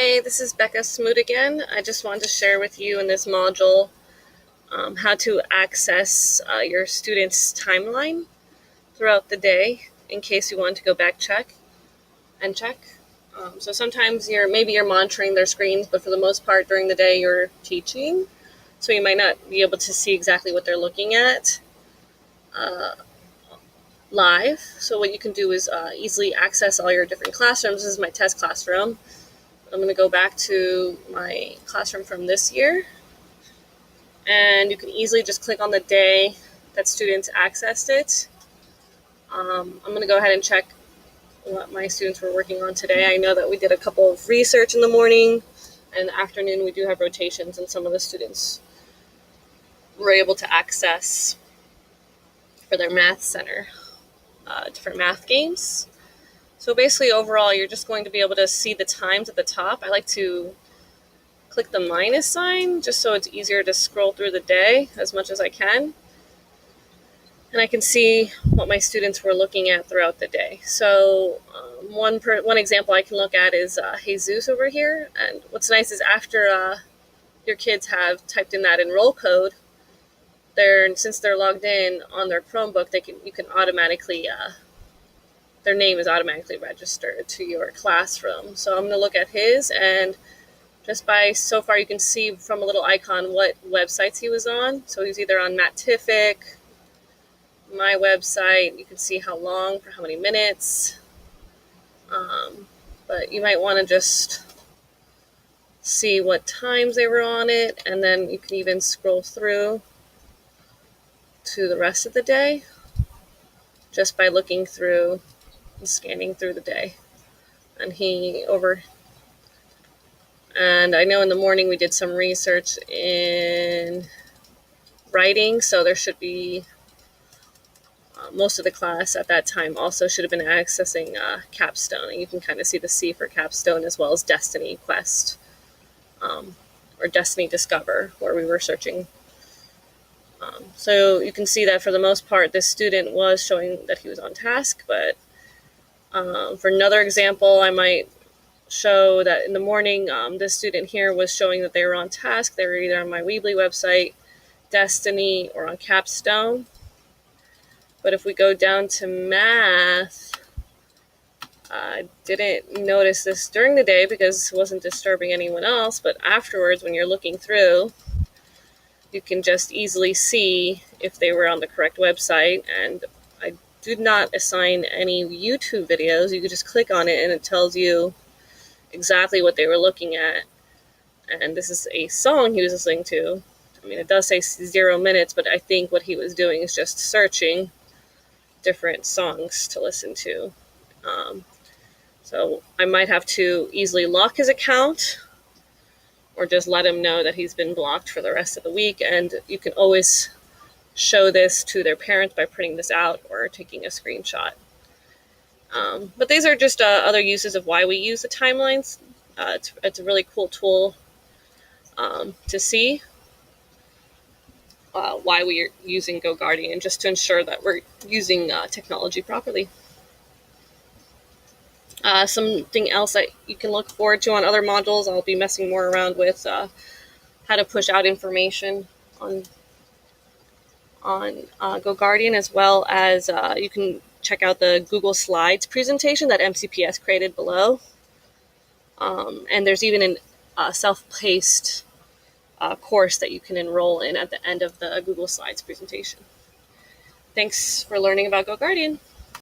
Hey, this is Becca Smoot again. I just wanted to share with you in this module how to access your student's timeline throughout the day in case you want to go back check. So sometimes maybe you're monitoring their screens, but for the most part during the day you're teaching, so you might not be able to see exactly what they're looking at uh, live. So what you can do is easily access all your different classrooms. This is my test classroom. I'm going to go back to my classroom from this year, and you can easily just click on the day that students accessed it. I'm going to go ahead and check what my students were working on today. I know that we did a couple of research in the morning, and in the afternoon we do have rotations, and some of the students were able to access for their math center different math games. So basically overall you're just going to be able to see the times at the top. I like to click the minus sign just so it's easier to scroll through the day as much as I can. And I can see what my students were looking at throughout the day. So one example I can look at is Jesus over here. And what's nice is after your kids have typed in that enroll code, since they're logged in on their Chromebook, you can automatically their name is automatically registered to your classroom. So I'm going to look at his, and just by so far you can see from a little icon what websites he was on. So he's either on Mattific, my website. You can see how long, for how many minutes. But you might want to just see what times they were on it, and then you can even scroll through to the rest of the day just by looking through and scanning through the day. And I know in the morning we did some research in writing, so there should be most of the class at that time also should have been accessing Capstone, and you can kind of see the C for Capstone as well as Destiny Quest or Destiny Discover, where we were searching. So you can see that for the most part this student was showing that he was on task, but for another example I might show that in the morning this student here was showing that they were on task. They were either on my Weebly website, Destiny, or on Capstone. But if we go down to math, I didn't notice this during the day because it wasn't disturbing anyone else, but afterwards when you're looking through, you can just easily see if they were on the correct website. And I did not assign any YouTube videos. You could just click on it and it tells you exactly what they were looking at. And this is a song he was listening to. I mean, it does say 0 minutes, but I think what he was doing is just searching different songs to listen to. So I might have to easily lock his account or just let him know that he's been blocked for the rest of the week. And you can always show this to their parents by printing this out or taking a screenshot. But these are just other uses of why we use the timelines. It's a really cool tool to see why we are using GoGuardian, just to ensure that we're using technology properly. Something else that you can look forward to on other modules, I'll be messing more around with how to push out information on GoGuardian, as well as you can check out the Google Slides presentation that MCPS created below. And there's even a self-paced course that you can enroll in at the end of the Google Slides presentation. Thanks for learning about GoGuardian.